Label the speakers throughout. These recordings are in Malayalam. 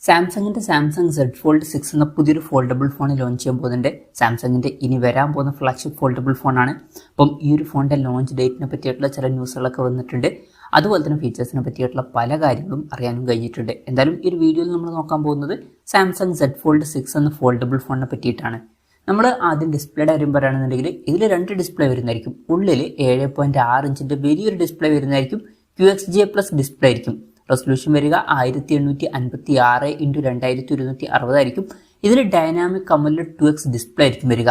Speaker 1: സാംസങ്ങിന്റെ സാംസങ് സെഡ് ഫോൾഡ് 6 എന്ന പുതിയൊരു ഫോൾഡബിൾ ഫോൺ ലോഞ്ച് ചെയ്യാൻ പോകുന്നുണ്ട്. സാംസങ്ങിന്റെ ഇനി വരാൻ പോകുന്ന ഫ്ലാഗ്ഷിപ്പ് ഫോൾഡബിൾ ഫോണാണ്. അപ്പം ഈ ഒരു ഫോണിന്റെ ലോഞ്ച് ഡേറ്റിനെ പറ്റിയിട്ടുള്ള ചില ന്യൂസുകളൊക്കെ വന്നിട്ടുണ്ട്. അതുപോലെ തന്നെ ഫീച്ചേഴ്സിനെ പറ്റിയിട്ടുള്ള പല കാര്യങ്ങളും അറിയാനും കഴിഞ്ഞിട്ടുണ്ട്. എന്തായാലും ഈ ഒരു വീഡിയോയിൽ നമ്മൾ നോക്കാൻ പോകുന്നത് സാംസങ് സെഡ് ഫോൾഡ് 6 എന്ന ഫോൾഡബിൾ ഫോണിനെ പറ്റിയിട്ടാണ്. നമ്മൾ ആദ്യം ഡിസ്പ്ലേയുടെ കാര്യം പറയുകയാണെന്നുണ്ടെങ്കിൽ ഇതിൽ 2 ഡിസ്പ്ലേ വരുന്നതായിരിക്കും. ഉള്ളിൽ 7.6 ഇഞ്ചിന്റെ വലിയൊരു ഡിസ്പ്ലേ വരുന്നതായിരിക്കും. QXGA+ ഡിസ്പ്ലേ ആയിരിക്കും. റെസൊല്യൂഷൻ വരിക 1856x2160 ആയിരിക്കും. ഇതിൽ ഡൈനാമിക് AMOLED 2x ഡിസ്പ്ലേ ആയിരിക്കും വരിക.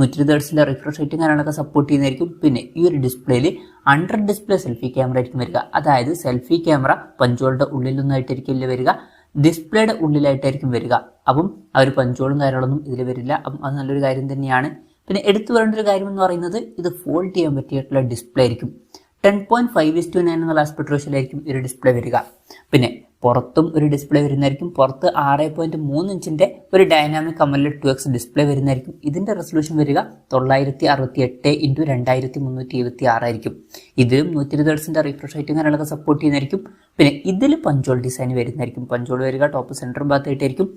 Speaker 1: 120 Hz റിഫ്രഷ് റേറ്റും കാര്യങ്ങളൊക്കെ സപ്പോർട്ട് ചെയ്യുന്നതായിരിക്കും. പിന്നെ ഈ ഒരു ഡിസ്പ്ലേയിൽ അണ്ടർ ഡിസ്പ്ലേ സെൽഫി ക്യാമറ ആയിരിക്കും വരിക. അതായത് സെൽഫി ക്യാമറ പഞ്ചോളുടെ ഉള്ളിലൊന്നായിട്ടായിരിക്കില്ല വരിക, ഡിസ്പ്ലേയുടെ ഉള്ളിലായിട്ടായിരിക്കും വരിക. അപ്പം ആ ഒരു പഞ്ചോളും കാര്യങ്ങളൊന്നും ഇതിൽ വരില്ല. അപ്പം അത് നല്ലൊരു കാര്യം തന്നെയാണ്. പിന്നെ എടുത്തു പറയേണ്ട ഒരു കാര്യം എന്ന് പറയുന്നത് ഇത് ഫോൾഡ് ചെയ്യാൻ പറ്റിയിട്ടുള്ള ഡിസ്പ്ലേ ആയിരിക്കും. 10.5:9 എന്നുള്ള ആസ്പെക്ട് റേഷ്യോയിലായിരിക്കും ഒരു ഡിസ്പ്ലേ വരിക. പിന്നെ പുറത്തും ഒരു ഡിസ്പ്ലേ വരുന്നതായിരിക്കും. പുറത്ത് 6.3 ഇഞ്ചിന്റെ ഒരു ഡൈനാമിക് AMOLED 2x ഡിസ്പ്ലേ വരുന്നതായിരിക്കും. ഇതിന്റെ റെസൊല്യൂഷൻ വരിക 968x2376 ആയിരിക്കും. ഇതിലും 120 Hz റിഫ്രഷ് റേറ്റും കാര്യങ്ങളൊക്കെ സപ്പോർട്ട് ചെയ്യുന്നതായിരിക്കും. പിന്നെ ഇതിൽ പഞ്ചോൾ ഡിസൈൻ വരുന്നതായിരിക്കും. പഞ്ചോൾ വരിക ടോപ്പ് സെന്റർ ഭാഗത്തായിട്ടായിരിക്കും.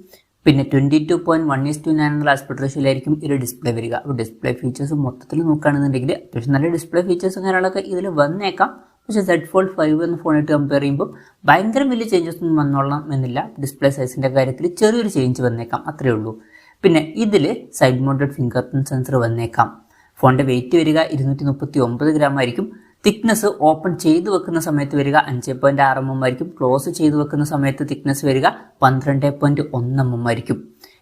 Speaker 1: പിന്നെ 22.1:9 എന്നുള്ള ആസ്പെക്ട് റേഷ്യോയിലായിരിക്കും ഒരു ഡിസ്പ്ലേ വരിക. അപ്പോൾ ഡിസ്പ്ലേ ഫീച്ചേഴ്സ് മൊത്തത്തിൽ നോക്കുകയാണെന്നുണ്ടെങ്കിൽ അത്യാവശ്യം നല്ല ഡിസ്പ്ലേ ഫീച്ചേഴ്സും കാര്യങ്ങളൊക്കെ ഇതിൽ വന്നേക്കാം. പക്ഷേ സെഡ് ഫോൾഡ് 5 എന്ന ഫോണായിട്ട് കമ്പയർ ചെയ്യുമ്പോൾ ഭയങ്കര വലിയ ചേഞ്ചസ് ഒന്നും വന്നോളണം എന്നില്ല. ഡിസ്പ്ലേ സൈസിന്റെ കാര്യത്തിൽ ചെറിയൊരു ചേഞ്ച് വന്നേക്കാം, അത്രയേ ഉള്ളൂ. പിന്നെ ഇതിൽ side mounted finger print sensor വന്നേക്കാം. ഫോണിന്റെ വെയിറ്റ് വരിക 239 ഗ്രാം ആയിരിക്കും. തിക്നെസ് ഓപ്പൺ ചെയ്തു വെക്കുന്ന സമയത്ത് വരിക 5.6 mm ആയിരിക്കും. ക്ലോസ് ചെയ്തു വെക്കുന്ന സമയത്ത് തിക്നെസ് വരിക 12.1 mm ആയിരിക്കും.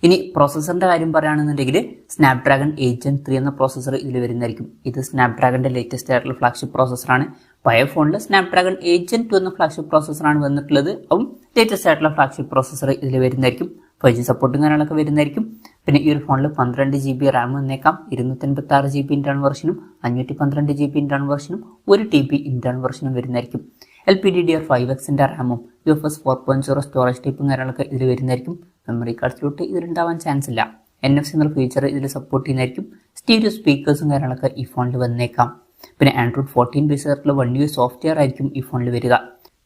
Speaker 1: ഇനി പ്രോസസ്സറിന്റെ കാര്യം പറയുകയാണെന്നുണ്ടെങ്കിൽ സ്നാപ്ഡ്രാഗൺ 8 Gen 3 എന്ന പ്രോസസ്സർ ഇതിൽ വരുന്നതായിരിക്കും. ഇത് സ്നാപ്ഡ്രാഗന്റെ ലേറ്റസ്റ്റ് ആയിട്ടുള്ള ഫ്ലാഗ്ഷിപ്പ് പ്രോസസ്സറാണ്. പഴയ ഫോണിൽ സ്നാപ്ഡ്രാഗൺ 8 Gen 2 എന്ന ഫ്ലാഗ്ഷിപ്പ് പ്രോസസ്സറാണ് വന്നിട്ടുള്ളത്. അപ്പം ലേറ്റസ്റ്റ് ആയിട്ടുള്ള ഫ്ലാഗ്ഷിപ്പ് പ്രോസസ്സർ ഇതിൽ വരുന്നതായിരിക്കും. 5G സപ്പോർട്ടും കാര്യങ്ങളൊക്കെ വരുന്നതായിരിക്കും. പിന്നെ ഈ ഒരു ഫോണിൽ 12 GB റാം വന്നേക്കാം. 256 GB ഇന്റേണൽ വെർഷനും 512 GB ഇന്റേണൽ വെർഷനും 1 TB ഇന്റേണൽ വെർഷനും വരുന്നതായിരിക്കും. LPDDR5X റാമും UFS 4.0 സ്റ്റോറേജ് ടൈപ്പും കാര്യങ്ങളൊക്കെ ഇതിൽ വരുന്നതായിരിക്കും. മെമ്മറി കാർഡ് സ്ലോട്ട് ഇതിലുണ്ടാവാൻ ചാൻസ് ഇല്ല. NFC എന്നുള്ള ഫീച്ചർ ഇതിൽ സപ്പോർട്ട് ചെയ്യുന്നതായിരിക്കും. സ്റ്റീരിയോ സ്പീക്കേഴ്സും കാര്യങ്ങളൊക്കെ ഈ ഫോണിൽ വന്നേക്കാം. പിന്നെ Android 14 ബേസ് ആയിട്ടുള്ള 1UI സോഫ്റ്റ്വെയർ ആയിരിക്കും ഈ ഫോണിൽ വരിക.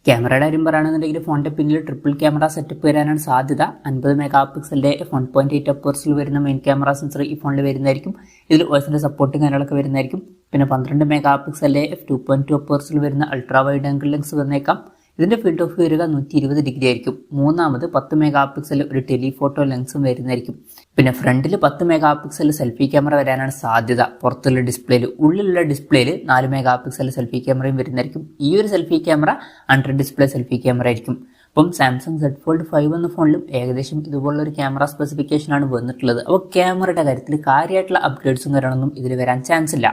Speaker 1: ക്യാമറയുടെ കാര്യം പറയുകയാണെന്നുണ്ടെങ്കിൽ ഫോണിന്റെ പിന്നിൽ ട്രിപ്പിൾ ക്യാമറ സെറ്റപ്പ് വരാനാണ് സാധ്യത. 50 മെഗാപിക്സലിന്റെ f1.8 അപ്പേഴ്സിൽ വരുന്ന മെയിൻ ക്യാമറ സെൻസർ ഈ ഫോണിൽ വരുന്നതായിരിക്കും. ഇതിൽ OSന്റെ സപ്പോർട്ടും കാര്യങ്ങളൊക്കെ വരുന്നതായിരിക്കും. പിന്നെ 12 മെഗാപിക്സലിന്റെ f2.2 അപ്പേഴ്സിൽ വരുന്ന അൾട്രാ വൈഡ് ആംഗിൾ ലെൻസ് വന്നേക്കാം. ഇതിന്റെ ഫീൽഡ് ഓഫ് വ്യൂ വരിക 120 ഡിഗ്രി ആയിരിക്കും. മൂന്നാമത് 10 മെഗാപിക്സൽ ഒരു ടെലിഫോട്ടോ ലെൻസും വരുന്നതായിരിക്കും. പിന്നെ ഫ്രണ്ടിൽ 10 മെഗാപിക്സൽ സെൽഫി ക്യാമറ വരാനാണ് സാധ്യത. പുറത്തുള്ള ഡിസ്പ്ലേയിൽ, ഉള്ളിലുള്ള ഡിസ്പ്ലേയിൽ 4 മെഗാപിക്സൽ സെൽഫി ക്യാമറയും വരുന്നതായിരിക്കും. ഈ ഒരു selfie camera under display selfie camera ആയിരിക്കും. അപ്പം സാംസങ് സെഡ് ഫോൾഡ് 5 എന്ന ഫോണിലും ഏകദേശം ഇതുപോലുള്ള ഒരു ക്യാമറ സ്പെസിഫിക്കേഷനാണ് വന്നിട്ടുള്ളത്. അപ്പോൾ ക്യാമറയുടെ കാര്യത്തിൽ കാര്യമായിട്ടുള്ള അപ്ഗ്രേഡ്സും കാര്യങ്ങളൊന്നും ഇതിൽ വരാൻ ചാൻസ് ഇല്ല.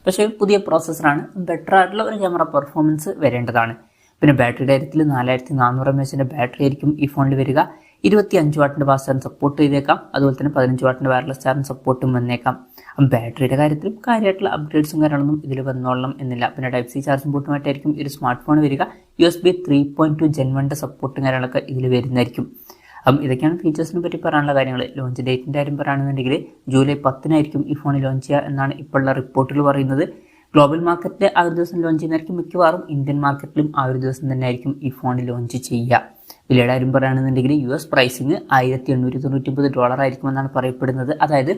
Speaker 1: പക്ഷേ പുതിയ പ്രോസസ്സറാണ്, ബെറ്റർ ആയിട്ടുള്ള ഒരു ക്യാമറ പെർഫോമൻസ് വരേണ്ടതാണ്. പിന്നെ ബാറ്ററിയുടെ കാര്യത്തിൽ 4400 mAh ബാറ്ററി ആയിരിക്കും ഈ ഫോണിൽ വരിക. 25 വാട്ടിന്റെ ഫാസ്റ്റ് ചാർജ് സപ്പോർട്ട് ചെയ്തേക്കാം. അതുപോലെ തന്നെ 15 വാട്ടിന്റെ വയർലെസ് ചാർജ് സപ്പോർട്ടും വന്നേക്കാം. അപ്പം ബാറ്ററിയുടെ കാര്യത്തിലും കാര്യമായിട്ടുള്ള അപ്ഗ്രേഡ്സും കാര്യങ്ങളൊന്നും ഇതിൽ വന്നോളണം എന്നില്ല. പിന്നെ Type-C ചാർജിംഗ് പോർട്ടുമായിട്ടായിരിക്കും ഒരു സ്മാർട്ട് ഫോൺ വരിക. USB 3.2 Gen 1 സപ്പോർട്ടും കാര്യങ്ങളൊക്കെ ഇതിൽ വരുന്നതായിരിക്കും. അപ്പം ഇതൊക്കെയാണ് ഫീച്ചേഴ്സിനെ പറ്റി പറയാനുള്ള കാര്യങ്ങൾ. ലോഞ്ച് ഡേറ്റിന്റെ കാര്യം പറയുകയാണെന്നുണ്ടെങ്കിൽ ജൂലൈ 10 ഈ ഫോൺ ലോഞ്ച് ചെയ്യുക എന്നാണ് ഇപ്പോഴുള്ള റിപ്പോർട്ടുകൾ പറയുന്നത്. ഗ്ലോബൽ മാർക്കറ്റിൽ ആ ഒരു ദിവസം ലോഞ്ച് ചെയ്യുന്നതായിരിക്കും. മിക്കവാറും ഇന്ത്യൻ മാർക്കറ്റിലും ആ ഒരു ദിവസം തന്നെ ആയിരിക്കും ഈ ഫോൺ ലോഞ്ച് ചെയ്യുക. വിലയുടെ കാര്യം പറയുകയാണെന്നുണ്ടെങ്കിൽ US പ്രൈസിങ് $1899 ആയിരിക്കുമെന്നാണ് പറയപ്പെടുന്നത്. അതായത്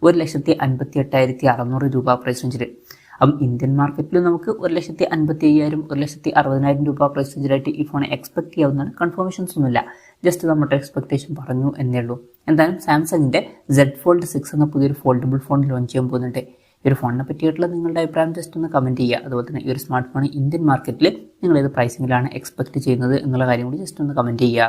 Speaker 1: 1,58,600 രൂപ പ്രൈസ് റേഞ്ചിൽ. അപ്പം ഇന്ത്യൻ മാർക്കറ്റിൽ നമുക്ക് 1,55,000 1,60,000 രൂപ പ്രൈസ് റേഞ്ചിലായിട്ട് ഈ ഫോൺ എക്സ്പെക്ട് ചെയ്യാവുന്നതാണ്. കൺഫർമേഷൻസ് ഒന്നുമില്ല, ജസ്റ്റ് നമ്മുടെ എക്സ്പെക്ടേഷൻ പറഞ്ഞു എന്നേ ഉള്ളൂ. എന്തായാലും സാംസങ്ങിന്റെ സെഡ് ഫോൾഡ് 6 എന്ന പുതിയൊരു ഫോൾഡബിൾ ഫോൺ ലോഞ്ച് ചെയ്യാൻ പോകുന്നുണ്ട്. ഈ ഒരു ഫോണിനെ പറ്റിയിട്ടുള്ള നിങ്ങളുടെ അഭിപ്രായം ജസ്റ്റ് ഒന്ന് കമൻറ്റ് ചെയ്യുക. അതുപോലെ തന്നെ ഈ ഒരു സ്മാർട്ട് ഫോൺ ഇന്ത്യൻ മാർക്കറ്റിൽ നിങ്ങൾ ഏത് പ്രൈസിങ്ങിലാണ് എക്സ്പെക്ട് ചെയ്യുന്നത് എന്നുള്ള കാര്യം കൂടി ജസ്റ്റ് ഒന്ന് കമൻറ്റ് ചെയ്യുക.